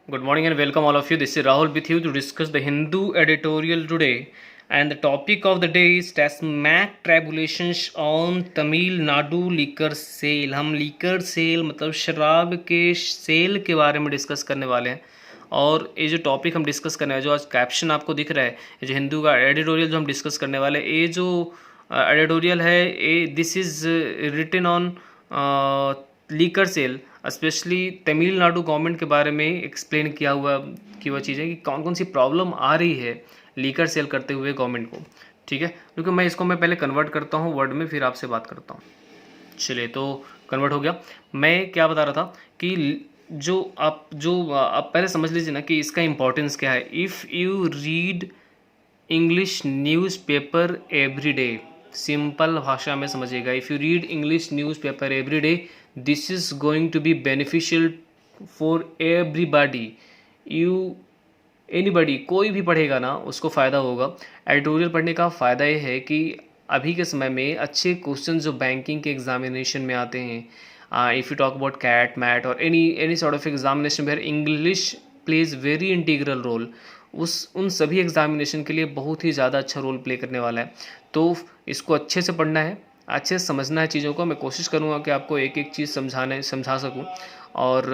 Good morning and welcome all of you. This is Rahul with you to discuss the Hindu editorial today. And the topic of the day is Tasmac Tribulations on Tamil Nadu liquor sale. हम liquor sale मतलब शराब के cell के बारे में discuss करने वाले हैं। और ये जो टॉपिक हम डिस्कस करने वाले, जो आज कैप्शन आपको दिख रहा है, ये जो हिंदू का एडिटोरियल जो हम डिस्कस करने वाले हैं, ये जो एडिटोरियल है, ये this is written on liquor sale, specially Tamil Nadu government के बारे में एक्सप्लेन किया हुआ कि वह चीज़ें कि कौन कौन सी प्रॉब्लम आ रही है लीकर सेल करते हुए गवर्नमेंट को। ठीक है, क्योंकि मैं पहले कन्वर्ट करता हूँ वर्ड में, फिर आपसे बात करता हूँ। चलिए, तो कन्वर्ट हो गया। मैं क्या बता रहा था कि जो आप पहले समझ लीजिए ना कि इसका इम्पोर्टेंस क्या है। If you read English newspaper every day, simple भाषा में समझिएगा, if you read English newspaper every day, this is going to be beneficial for everybody. Anybody, कोई भी पढ़ेगा ना उसको फ़ायदा होगा। एडिटोरियल पढ़ने का फ़ायदा ये है कि अभी के समय में अच्छे क्वेश्चन जो बैंकिंग के एग्जामिनेशन में आते हैं, if you talk about CAT MAT और any sort of examination where English plays very integral role, उन सभी एग्जामिनेशन के लिए बहुत ही ज़्यादा अच्छा रोल प्ले करने वाला है। तो इसको अच्छे से पढ़ना है, अच्छे से समझना है चीज़ों को। मैं कोशिश करूँगा कि आपको एक एक चीज़ समझा सकूँ, और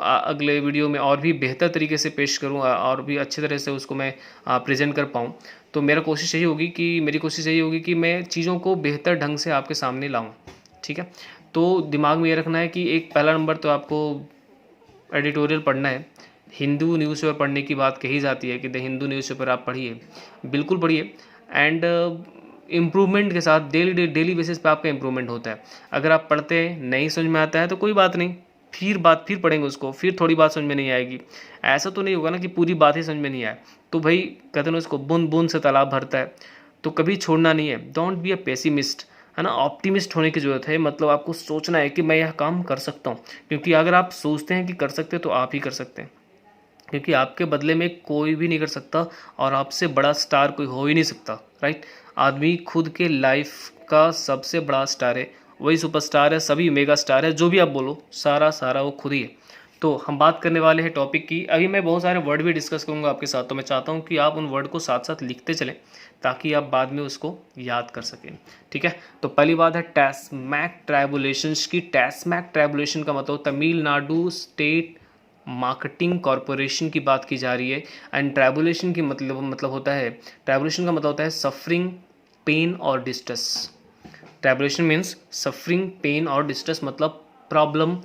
अगले वीडियो में और भी बेहतर तरीके से पेश करूँ और भी अच्छी तरह से उसको मैं प्रेजेंट कर पाऊँ। तो मेरी कोशिश यही होगी कि मैं चीज़ों को बेहतर ढंग से आपके सामने लाऊँ। ठीक है, तो दिमाग में ये रखना है कि एक पहला नंबर तो आपको एडिटोरियल पढ़ना है। हिंदू न्यूज़पेपर पढ़ने की बात कही जाती है कि द हिंदू न्यूज़पेपर आप पढ़िए, बिल्कुल पढ़िए। एंड इम्प्रूवमेंट के साथ डेली बेसिस पे आपका इम्प्रूवमेंट होता है। अगर आप पढ़ते हैं नहीं समझ में आता है तो कोई बात नहीं, फिर पढ़ेंगे उसको, फिर थोड़ी बात समझ में नहीं आएगी। ऐसा तो नहीं होगा ना कि पूरी बात ही समझ में नहीं आए। तो भाई कहते हैं ना, उसको बूंद बूंद से तालाब भरता है, तो कभी छोड़ना नहीं है। डोंट बी अ पेसिमिस्ट, है ना, ऑप्टिमिस्ट होने की ज़रूरत है। मतलब आपको सोचना है कि मैं यह काम कर सकता हूँ, क्योंकि अगर आप सोचते हैं कि कर सकते हैं तो आप ही कर सकते हैं, क्योंकि आपके बदले में कोई भी नहीं कर सकता और आपसे बड़ा स्टार कोई हो ही नहीं सकता। राइट, आदमी खुद के लाइफ का सबसे बड़ा स्टार है, वही सुपरस्टार है, सभी मेगा स्टार है, जो भी आप बोलो, सारा वो खुद ही है। तो हम बात करने वाले हैं टॉपिक की। अभी मैं बहुत सारे वर्ड भी डिस्कस करूंगा आपके साथ, तो मैं चाहता हूं कि आप उन वर्ड को साथ साथ लिखते चलें ताकि आप बाद में उसको याद कर सकें। ठीक है, तो पहली बात है टैस्मैक ट्राइबुलेशंस की। टैस्मैक ट्राइबुलेशन का मतलब तमिलनाडु स्टेट मार्केटिंग कॉरपोरेशन की बात की जा रही है। एंड ट्राइबुलेशन की मतलब होता है, ट्राइबुलेशन का मतलब होता है सफरिंग, पेन और distress. Tribulation means suffering, pain और डिस्ट्रेस, मतलब प्रॉब्लम,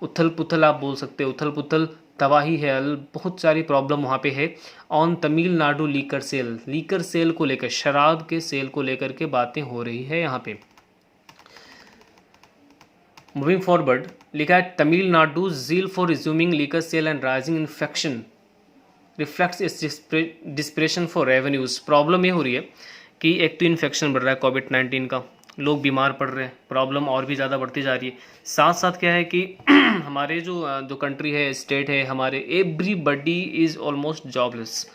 उथल पुथल आप बोल सकते हो, उथल पुथल, तबाही है, बहुत सारी प्रॉब्लम वहाँ पे है। ऑन तमिलनाडु लीकर सेल को लेकर, शराब के सेल को लेकर के बातें हो रही है यहाँ पे। मूविंग फॉरवर्ड, लिखा है Tamil Nadu zeal for resuming liquor sale and rising infection reflects its desperation for revenues. Problem ये हो रही है कि एक तो इन्फेक्शन बढ़ रहा है कोविड-19 का, लोग बीमार पड़ रहे हैं, प्रॉब्लम और भी ज़्यादा बढ़ती जा रही है। साथ साथ क्या है कि हमारे जो कंट्री है, स्टेट है हमारे, एवरीबडी इज़ ऑलमोस्ट जॉबलेस।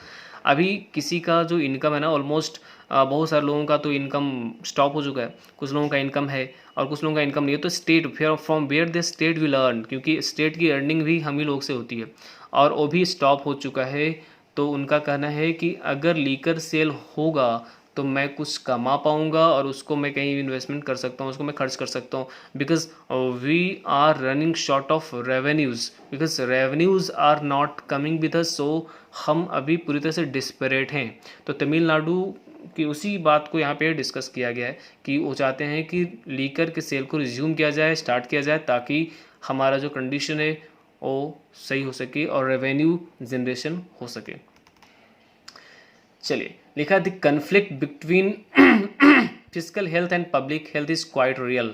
अभी किसी का जो इनकम है ना, ऑलमोस्ट बहुत सारे लोगों का तो इनकम स्टॉप हो चुका है, कुछ लोगों का इनकम है और कुछ लोगों का इनकम नहीं है। तो state from where the state will earn, क्योंकि स्टेट की अर्निंग भी हम ही लोग से होती है, और वो भी स्टॉप हो चुका है। तो उनका कहना है कि अगर लीकर सेल होगा तो मैं कुछ कमा पाऊंगा और उसको मैं कहीं इन्वेस्टमेंट कर सकता हूँ, उसको मैं खर्च कर सकता हूँ। Because we are running short of revenues, because revenues are not coming with us. So हम अभी पूरी तरह से डिस्परेट हैं। तो तमिलनाडु की उसी बात को यहाँ पे डिस्कस किया गया है कि वो चाहते हैं कि लीकर के सेल को रिज्यूम किया जाए, स्टार्ट किया जाए, ताकि हमारा जो कंडीशन है वो सही हो सके और रेवेन्यू जनरेशन हो सके। चलिए, लिखा the conflict between physical health and public health is quite real.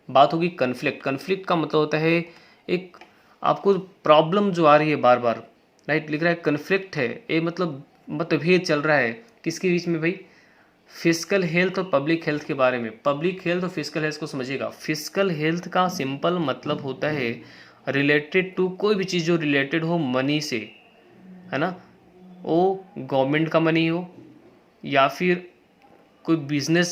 बात होगी कन्फ्लिक्ट। कन्फ्लिक्ट का मतलब होता है एक आपको प्रॉब्लम जो आ रही है बार बार। राइट, लिख रहा है कन्फ्लिक्ट है, ये मतलब मतभेद चल रहा है किसके बीच में भाई, फिजिकल हेल्थ और पब्लिक हेल्थ के बारे में। पब्लिक हेल्थ और फिजिकल हेल्थ को समझिएगा। फिजिकल हेल्थ का सिंपल मतलब होता है रिलेटेड टू कोई भी चीज़ जो रिलेटेड हो मनी से, है ना, वो गवर्नमेंट का मनी हो या फिर कोई बिजनेस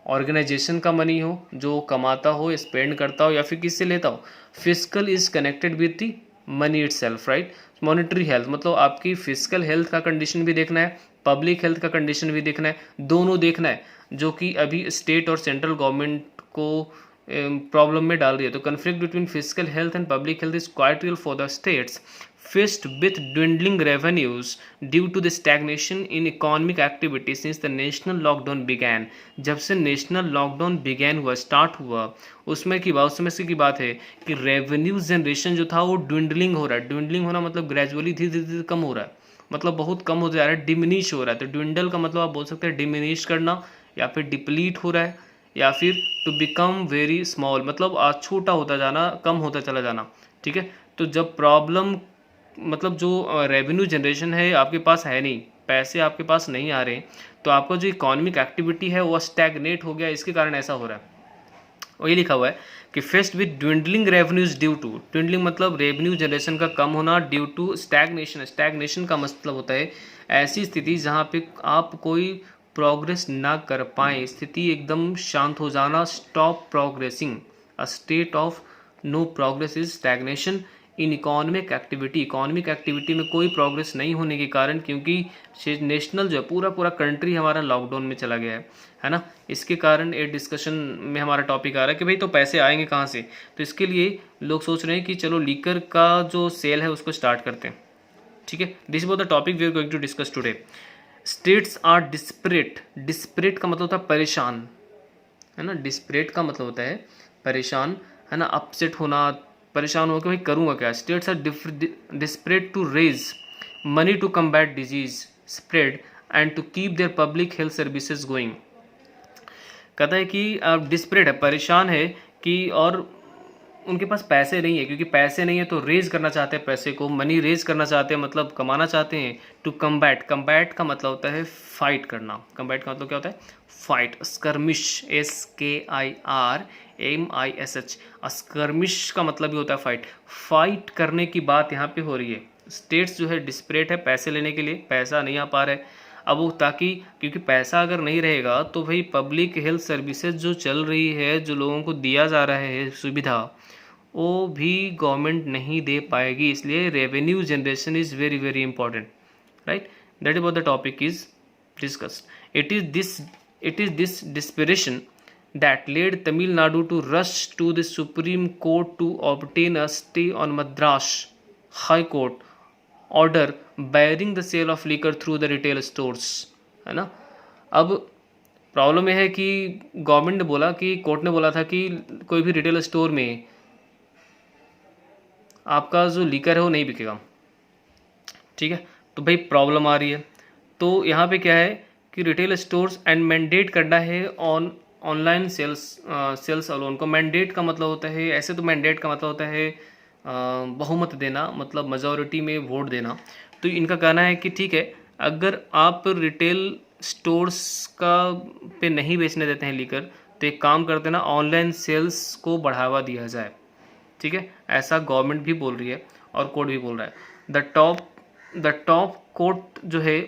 ऑर्गेनाइजेशन का मनी हो जो कमाता हो, स्पेंड करता हो, या फिर किससे लेता हो। Physical is connected with the money itself, right. Monetary health मतलब आपकी फिजिकल हेल्थ का कंडीशन भी देखना है, पब्लिक हेल्थ का कंडीशन भी देखना है, दोनों देखना है, जो कि अभी स्टेट और सेंट्रल गवर्नमेंट को प्रॉब्लम में डाल रही है। तो conflict between physical health and public health is quite real for the states faced with dwindling revenues due to the stagnation in economic activity since the national lockdown began। जब से national lockdown began हुआ, start हुआ, उसमें की बात, उसमें से की बात है कि रेवेन्यू जनरेशन जो था वो ड्विंडलिंग हो रहा है। ड्विंडलिंग होना मतलब ग्रेजुअली धीरे धीरे धीरे कम हो रहा है, मतलब बहुत कम हो जा रहा है, डिमिनिश हो रहा है। तो ड्विंडल का मतलब आप बोल सकते हैं डिमिनिश करना, या फिर डिप्लीट हो रहा है, या फिर टू बिकम वेरी स्मॉल मतलब आज छोटा होता जाना, कम होता चला जाना, ठीक है। तो जब प्रॉब्लम मतलब जो रेवेन्यू जनरेशन है आपके पास है नहीं, पैसे आपके पास नहीं आ रहे, तो आपका जो इकोनॉमिक एक्टिविटी है वो स्टैग्नेट हो गया, इसके कारण ऐसा हो रहा है। वही लिखा हुआ है कि faced with dwindling revenues due to, dwindling मतलब रेवेन्यू जनरेशन का कम होना, ड्यू टू स्टैग्नेशन, स्टैग्नेशन का मतलब होता है ऐसी स्थिति जहाँ पे आप कोई प्रोग्रेस ना कर पाए, स्थिति एकदम शांत हो जाना, stop progressing, a state of no progress is stagnation in economic activity. Economic activity में कोई प्रोग्रेस नहीं होने के कारण, क्योंकि नेशनल जो है पूरा पूरा कंट्री हमारा लॉकडाउन में चला गया है ना। इसके कारण एक डिस्कशन में हमारा टॉपिक आ रहा है कि भाई तो पैसे आएंगे कहाँ से। तो इसके लिए लोग सोच रहे हैं कि चलो लीकर का जो सेल है उसको स्टार्ट करते हैं, ठीक है। This is the topic we are going to discuss today. States are desperate, desperate का मतलब होता है परेशान, है ना। डिस्परेट का मतलब होता है परेशान, है ना, अपसेट होना, परेशान हो कि भाई करूँगा क्या। States are desperate to raise money to combat disease spread and to keep their public health services going. कहता है कि आप डिस्परेट है, परेशान है कि, और उनके पास पैसे नहीं है, क्योंकि पैसे नहीं है तो रेज करना चाहते हैं पैसे को, मनी रेज करना चाहते हैं मतलब कमाना चाहते हैं। टू कम्बैट, कम्बैट का मतलब होता है फाइट करना, कम्बैट का मतलब क्या होता है फाइट। स्कर्मिश, SKIRMISH, स्कर्मिश का मतलब भी होता है फाइट, फाइट करने की बात यहाँ पे हो रही है। स्टेट्स जो है डिस्परेट है पैसे लेने के लिए, पैसा नहीं आ पा रहा है अब वो, ताकि क्योंकि पैसा अगर नहीं रहेगा तो भाई पब्लिक हेल्थ सर्विसेज जो चल रही है, जो लोगों को दिया जा रहा है सुविधा, वो भी गवर्नमेंट नहीं दे पाएगी। इसलिए revenue generation is very very important, right. That is what the topic is discussed. It is this dispersion that led Tamil Nadu to rush to the Supreme Court to obtain a stay on Madras High Court order barring the sale of liquor through the retail stores, है ना। अब problem यह है कि government ने बोला कि, court ने बोला था कि कोई भी रिटेल स्टोर में आपका जो लीकर है वो नहीं बिकेगा, ठीक है। तो भाई प्रॉब्लम आ रही है, तो यहाँ पे क्या है कि रिटेल स्टोर्स एंड मैंडेट करना है ऑनलाइन सेल्स अलोन को। मैंडेट का मतलब होता है, ऐसे तो मैंडेट का मतलब होता है बहुमत देना, मतलब मेजॉरिटी में वोट देना। तो इनका कहना है कि ठीक है, अगर आप रिटेल स्टोर्स का पे नहीं बेचने देते हैं लीकर, तो एक काम करते ना, ऑनलाइन सेल्स को बढ़ावा दिया जाए, ठीक है। ऐसा गवर्नमेंट भी बोल रही है और कोर्ट भी बोल रहा है। द टॉप कोर्ट जो है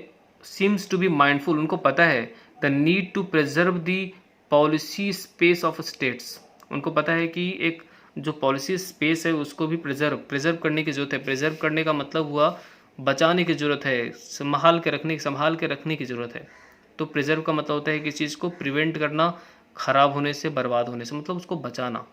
सीम्स टू बी माइंडफुल, उनको पता है the need to preserve the policy space of states, उनको पता है कि एक जो पॉलिसी स्पेस है उसको भी प्रिजर्व करने की जरूरत है। प्रिजर्व करने का मतलब हुआ बचाने की जरूरत है, संभाल के रखने की जरूरत है। तो प्रिजर्व का मतलब होता है कि चीज़ को प्रिवेंट करना, खराब होने से, बर्बाद होने से, मतलब उसको बचाना,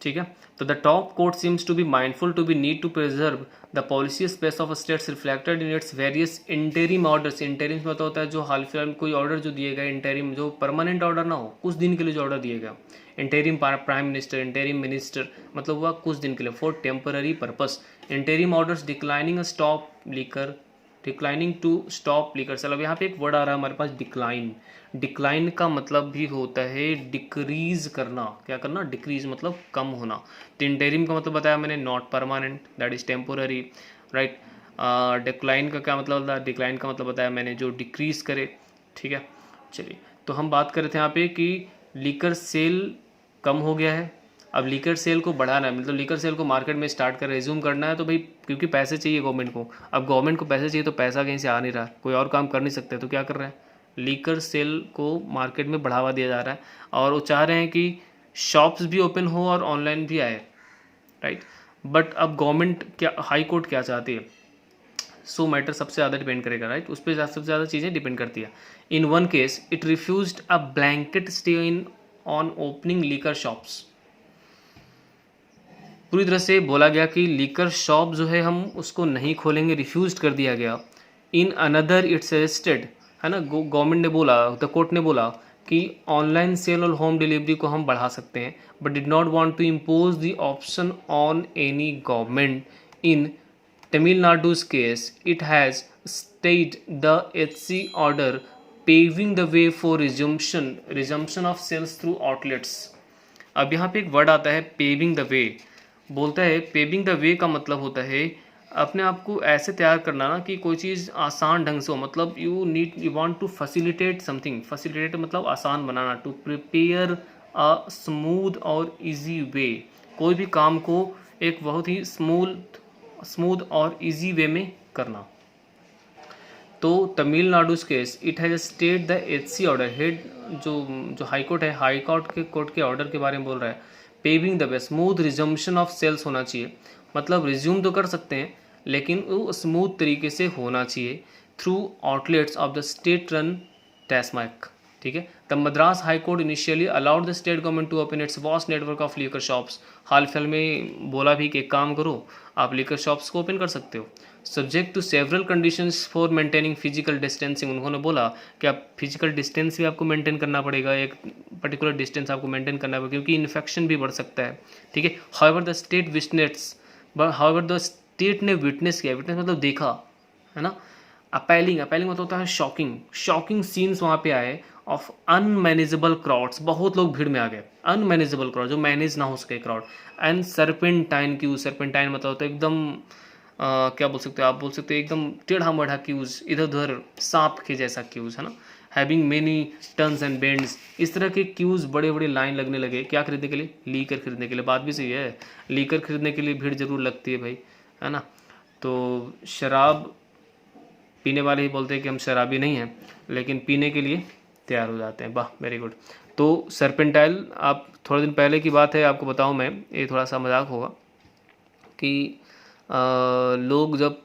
ठीक है। तो the top court seems to be mindful to be need to preserve the policy space of states reflected in its various interim orders. Interim मतलब होता है जो हाल फिलहाल कोई ऑर्डर जो दिए गए, इंटेरिम जो परमानेंट ऑर्डर ना हो, कुछ दिन के लिए जो ऑर्डर दिए गए। Interim prime minister, interim minister मतलब हुआ कुछ दिन के लिए, for temporary purpose. Interim orders declining stop liquor, declining to stop liquor. चलो यहाँ पे एक वर्ड आ रहा है हमारे पास, डिक्लाइन। डिक्लाइन का मतलब भी होता है डिक्रीज करना, क्या करना, डिक्रीज मतलब कम होना। तो इंटेरिम का मतलब बताया मैंने, not permanent, that is temporary, right. Decline का क्या मतलब होता है, डिक्लाइन का मतलब बताया मैंने जो डिक्रीज करे, ठीक है। चलिए, तो हम बात कर रहे थे यहाँ पे कि लीकर सेल कम हो गया है, अब लीकर सेल को बढ़ाना है, मतलब लीकर सेल को मार्केट में स्टार्ट कर रेज्यूम करना है। तो भाई क्योंकि पैसे चाहिए गवर्नमेंट को, अब गवर्नमेंट को पैसे चाहिए तो पैसा कहीं से आ नहीं रहा, कोई और काम कर नहीं सकते, तो क्या कर रहे हैं, लीकर सेल को मार्केट में बढ़ावा दिया जा रहा है। और वो चाह रहे हैं कि शॉप्स भी ओपन हो और ऑनलाइन भी आए, राइट। बट अब गवर्नमेंट क्या, हाई कोर्ट क्या चाहती है, सो मैटर सबसे ज़्यादा डिपेंड करेगा, राइट, उस पर सबसे ज़्यादा चीज़ें डिपेंड करती है। In one case it refused a blanket stay in on opening liquor shops. पूरी तरह से बोला गया कि लीकर शॉप जो है हम उसको नहीं खोलेंगे, रिफ्यूज कर दिया गया। इन अनदर इट सजेस्टेड, है ना, गवर्नमेंट ने बोला, द कोर्ट ने बोला कि ऑनलाइन सेल और होम डिलीवरी को हम बढ़ा सकते हैं, but did not want to impose the option on any government. In Tamil Nadu's case, it has stayed the HC order, paving the way for resumption of sales through outlets। अब यहाँ पे एक वर्ड आता है पेविंग द वे, बोलता है paving the वे का मतलब होता है अपने आप को ऐसे तैयार करना ना कि कोई चीज़ आसान ढंग से हो, मतलब you want to facilitate something, facilitate मतलब आसान बनाना, टू प्रिपेयर अ स्मूथ और इजी वे, कोई भी काम को एक बहुत ही स्मूथ और इजी वे में करना। तो Tamil Nadu case it has stayed the HC order, head जो हाई कोर्ट है, हाई कोर्ट के ऑर्डर के बारे में बोल रहा है। Paving the way, smooth resumption of sales होना चाहिए, मतलब रिज्यूम तो कर सकते हैं लेकिन वो स्मूथ तरीके से होना चाहिए, through outlets of the state run TASMAC, ठीक है। The Madras high court initially allowed the state government to open its vast network of liquor shops. हाल फिलहाल में बोला भी कि एक काम करो, आप लीकर शॉप्स को ओपन कर सकते हो, subject to several conditions for maintaining physical distancing. उन्होंने बोला कि आप फिजिकल डिस्टेंस भी आपको मेंटेन करना पड़ेगा, एक पर्टिकुलर डिस्टेंस आपको मेंटेन करना पड़ेगा क्योंकि इन्फेक्शन भी बढ़ सकता है, ठीक है। हाउएवर द स्टेट ने विटनेस किया, विटनेस मतलब देखा, है ना। अपैलिंग मतलब होता है शॉकिंग सीन्स वहाँ पे आए ऑफ अनमैनेजेबल क्राउड्स, बहुत लोग भीड़ में आ गए, अनमैनेजेबल क्राउड जो मैनेज ना हो सके क्राउड, एंड सर्पेंटाइन मतलब होता है एकदम क्या बोल सकते हो, आप बोल सकते हो एकदम टेढ़ा मढ़ा क्यूज, इधर उधर सांप के जैसा क्यूज, है ना, having many turns and bends, इस तरह के क्यूज बड़े बड़े लाइन लगने लगे, क्या खरीदने के लिए, लीकर खरीदने के लिए। बात भी सही है, लीकर खरीदने के लिए भीड़ जरूर लगती है भाई, है ना। तो शराब पीने वाले ही बोलते हैं कि हम शराबी नहीं हैं, लेकिन पीने के लिए तैयार हो जाते हैं, वाह वेरी गुड। तो सर्पेंटाइल, आप थोड़े दिन पहले की बात है, आपको बताऊं मैं, ये थोड़ा सा मजाक होगा कि लोग जब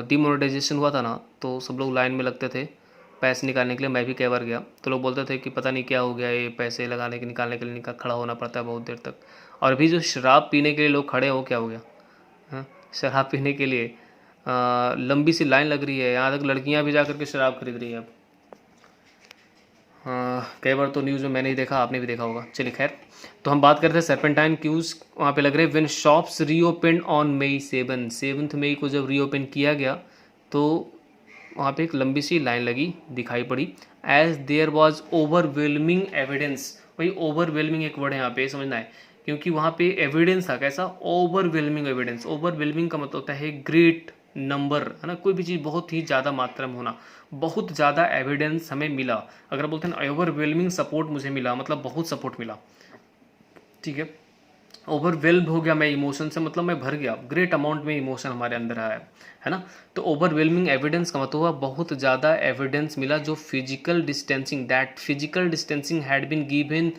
डिमोनेटाइजेशन हुआ था ना, तो सब लोग लाइन में लगते थे पैसे निकालने के लिए, मैं भी कई बार गया, तो लोग बोलते थे कि पता नहीं क्या हो गया, ये पैसे लगाने के निकालने के लिए खड़ा होना पड़ता है बहुत देर तक। और अभी जो शराब पीने के लिए लोग खड़े हो, क्या हो गया, हाँ, शराब पीने के लिए लंबी सी लाइन लग रही है, यहाँ तक लड़कियाँ भी जा करके शराब खरीद रही है अब। कई बार तो न्यूज़ में मैंने ही देखा, आपने भी देखा होगा। चलिए खैर, तो हम बात करते हैं सर्पेंटाइन क्यूज़ वहाँ पे लग रहे हैं। When shops reopen on May 7 मई को जब रीओपन किया गया तो वहाँ पे एक लंबी सी लाइन लगी दिखाई पड़ी, as there was overwhelming evidence. वही ओवरवेलमिंग एक वर्ड है यहाँ पे समझना है, क्योंकि वहाँ पे एविडेंस था, कैसा, ओवरवेलमिंग एविडेंस। ओवरवेलमिंग का मतलब होता है ग्रेट नंबर, है ना, कोई भी चीज़ बहुत ही ज़्यादा मात्रा में होना, बहुत ज़्यादा एविडेंस हमें मिला। अगर बोलते हैं ओवरवेलमिंग सपोर्ट मुझे मिला, मतलब बहुत सपोर्ट मिला, ठीक है। ओवरवेल्ड हो गया मैं इमोशन से, मतलब मैं भर गया, ग्रेट अमाउंट में इमोशन हमारे अंदर आया है ना। तो ओवरवेलमिंग एविडेंस का मतलब हुआ बहुत ज़्यादा एविडेंस मिला, जो physical distancing had been given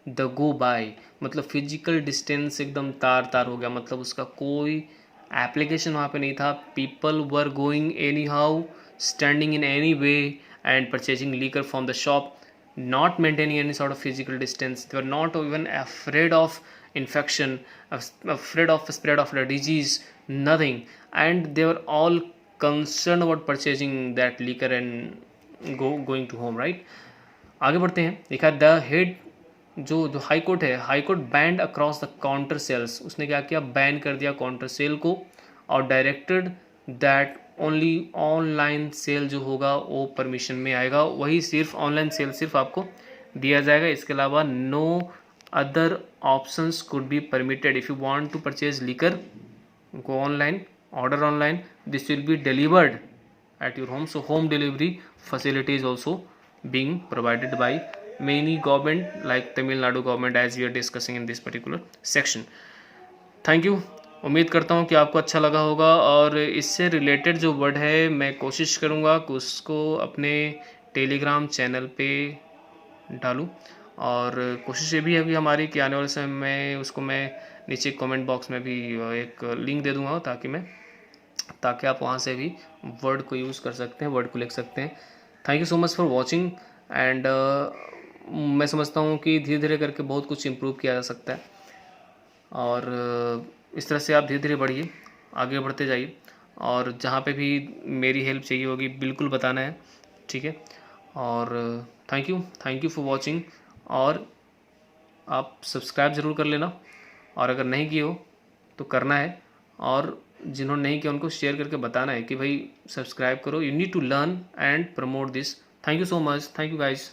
the go by, मतलब फिजिकल डिस्टेंस एकदम तार तार हो गया, मतलब उसका कोई एप्लीकेशन वहाँ पे नहीं था। People were going any how, standing in any way and purchasing liquor from the shop, not maintaining any sort of physical distance. They were not even afraid of infection, afraid of spread of the disease, nothing. And they were all concerned about purchasing that liquor and going to home, right? आगे बढ़ते हैं। देखा the head, जो high court है, high court banned across the counter sales, उसने क्या किया, ban कर दिया काउंटर सेल को, और directed that only online sale जो होगा वो परमिशन में आएगा, वही सिर्फ ऑनलाइन सेल सिर्फ आपको दिया जाएगा, इसके अलावा no other options could be permitted. If you want to purchase liquor, go online, order online, this will be delivered at your home. So home delivery facility is also being provided by many government like Tamil Nadu government, as we are discussing in this particular section. Thank you, उम्मीद करता हूँ कि आपको अच्छा लगा होगा, और इससे रिलेटेड जो वर्ड है मैं कोशिश करूँगा कि उसको अपने टेलीग्राम चैनल पे डालूँ, और कोशिश ये भी है कि हमारी कि आने वाले समय में उसको मैं नीचे कमेंट बॉक्स में भी एक लिंक दे दूँगा, ताकि आप वहाँ से भी वर्ड को यूज़ कर सकते हैं, वर्ड को लिख सकते हैं। Thank you so much for watching and मैं समझता हूँ कि धीरे धीरे करके बहुत कुछ इम्प्रूव किया जा सकता है, और इस तरह से आप धीरे धीरे बढ़िए, आगे बढ़ते जाइए, और जहाँ पे भी मेरी हेल्प चाहिए होगी बिल्कुल बताना है, ठीक है। और थैंक यू फॉर वॉचिंग, और आप सब्सक्राइब ज़रूर कर लेना, और अगर नहीं किए हो तो करना है, और जिन्होंने नहीं किया उनको शेयर करके बताना है कि भाई सब्सक्राइब करो, you need to learn and promote this. Thank you so much, thank you guys.